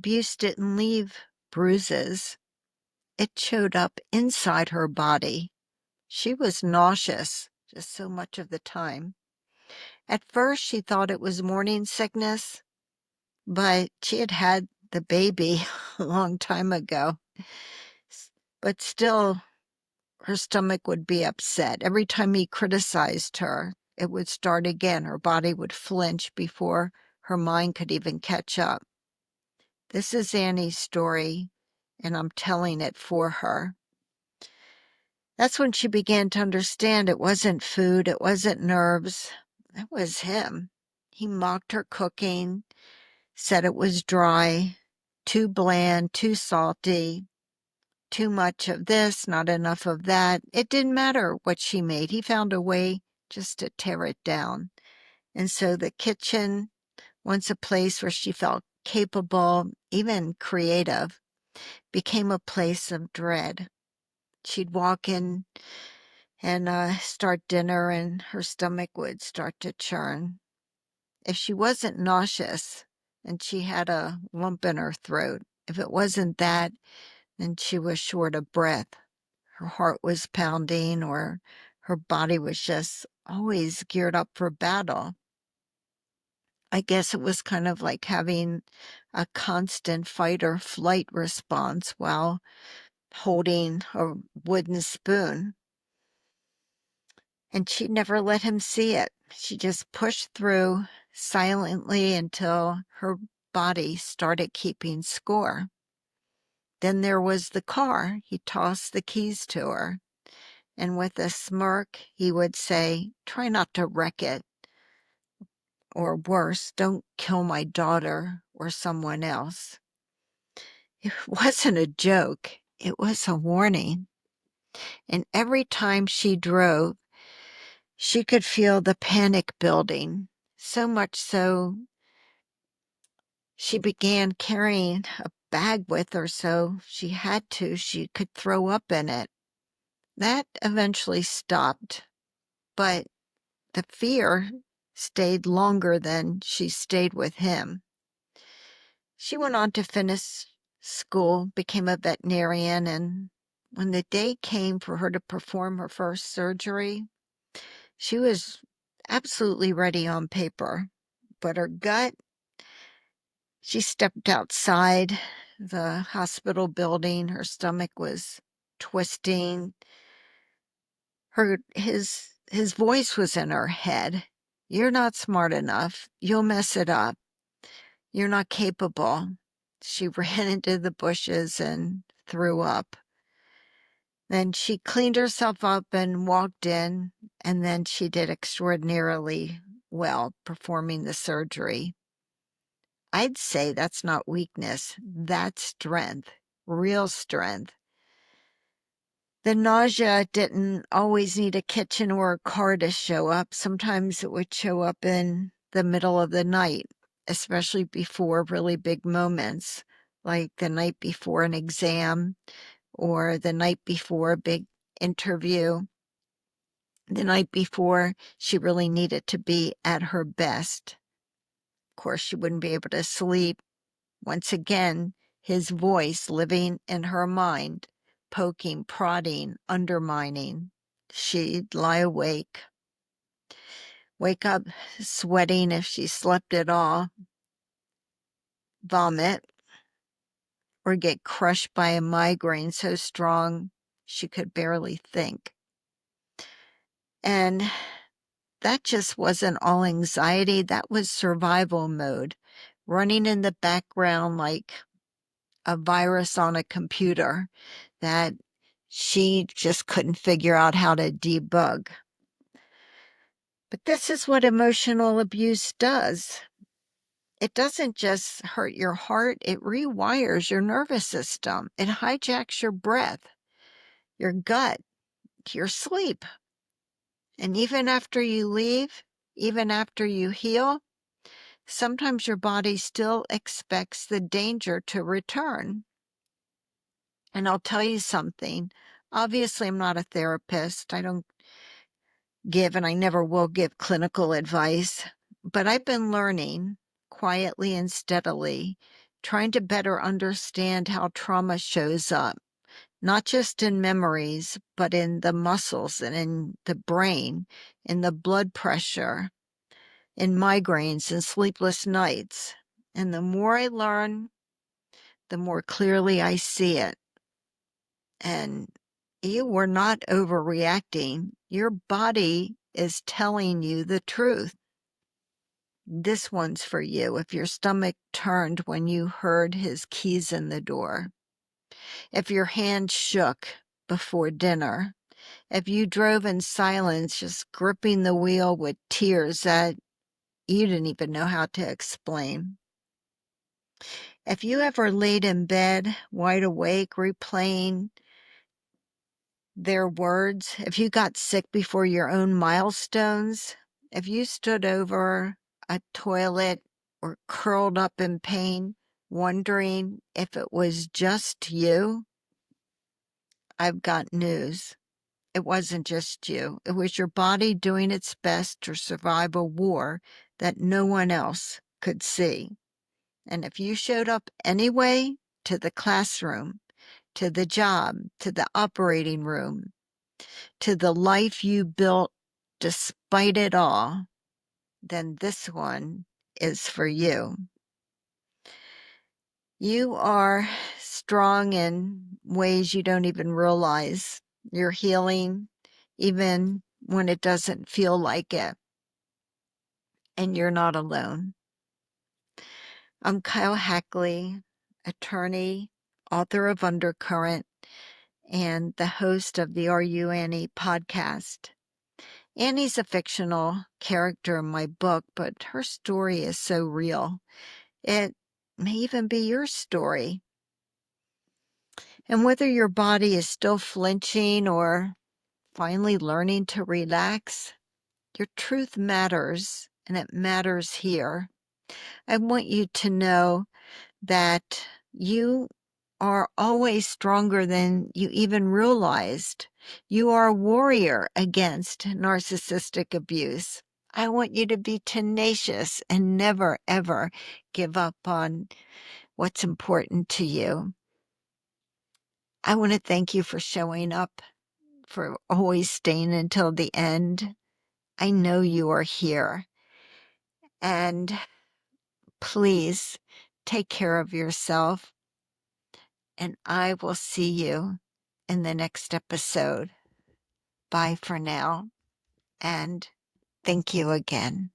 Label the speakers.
Speaker 1: abuse didn't leave bruises. It showed up inside her body. She was nauseous just so much of the time. At first, she thought it was morning sickness, but she had had the baby a long time ago. But still, her stomach would be upset. Every time he criticized her, it would start again. Her body would flinch before her mind could even catch up. This is Annie's story, and I'm telling it for her. That's when she began to understand it wasn't food, it wasn't nerves, it was him. He mocked her cooking, said it was dry, too bland, too salty, too much of this, not enough of that. It didn't matter what she made. He found a way just to tear it down. And so the kitchen, once a place where she felt capable, even creative, became a place of dread. She'd walk in and start dinner, and her stomach would start to churn. If she wasn't nauseous and she had a lump in her throat, if it wasn't that, then she was short of breath. Her heart was pounding, or her body was just always geared up for battle. I guess it was kind of like having a constant fight or flight response while holding a wooden spoon. And she never let him see it. She just pushed through silently until her body started keeping score. Then there was the car. He tossed the keys to her. And with a smirk, he would say, "Try not to wreck it. Or worse, don't kill my daughter or someone else." It wasn't a joke. It was a warning. And every time she drove, she could feel the panic building. So much so, she began carrying a bag with her, so she could throw up in it. That eventually stopped, but the fear stayed longer than she stayed with him. She went on to finish school, became a veterinarian, and when the day came for her to perform her first surgery, she was absolutely ready on paper. But her gut, she stepped outside the hospital building. Her stomach was twisting. His voice was in her head. "You're not smart enough. You'll mess it up. You're not capable." She ran into the bushes and threw up. Then she cleaned herself up and walked in, and then she did extraordinarily well performing the surgery. I'd say that's not weakness, that's strength, real strength. The nausea didn't always need a kitchen or a car to show up. Sometimes it would show up in the middle of the night, especially before really big moments, like the night before an exam or the night before a big interview, the night before she really needed to be at her best. Of course, she wouldn't be able to sleep. Once again, his voice living in her mind, poking, prodding, undermining. She'd lie awake, wake up sweating if she slept at all, vomit, or get crushed by a migraine so strong she could barely think. And that just wasn't all anxiety, that was survival mode, running in the background like a virus on a computer that she just couldn't figure out how to debug. But this is what emotional abuse does. It doesn't just hurt your heart, it rewires your nervous system. It hijacks your breath, your gut, your sleep. And even after you leave, even after you heal, sometimes your body still expects the danger to return. And I'll tell you something. Obviously, I'm not a therapist. I don't give, and I never will give clinical advice. But I've been learning quietly and steadily trying to better understand how trauma shows up, not just in memories, but in the muscles and in the brain, in the blood pressure, in migraines and sleepless nights. And the more I learn, the more clearly I see it. And you were not overreacting. Your body is telling you the truth. This one's for you. If your stomach turned when you heard his keys in the door, if your hand shook before dinner, if you drove in silence, just gripping the wheel with tears that you didn't even know how to explain. If you ever laid in bed, wide awake, replaying their words, if you got sick before your own milestones, if you stood over a toilet or curled up in pain, wondering if it was just you, I've got news. It wasn't just you. It was your body doing its best to survive a war that no one else could see. And if you showed up anyway to the classroom, to the job, to the operating room, to the life you built despite it all, then this one is for you. You are strong in ways you don't even realize. You're healing even when it doesn't feel like it. And you're not alone. I'm Kyle Hackley, attorney, author of Undercurrent, and the host of the Are You Annie podcast. Annie's a fictional character in my book, but her story is so real. It may even be your story. And whether your body is still flinching or finally learning to relax, your truth matters, and it matters here. I want you to know that you are always stronger than you even realized. You are a warrior against narcissistic abuse. I want you to be tenacious and never, ever give up on what's important to you. I want to thank you for showing up, for always staying until the end. I know you are here. And please take care of yourself. And I will see you in the next episode. Bye for now. And thank you again.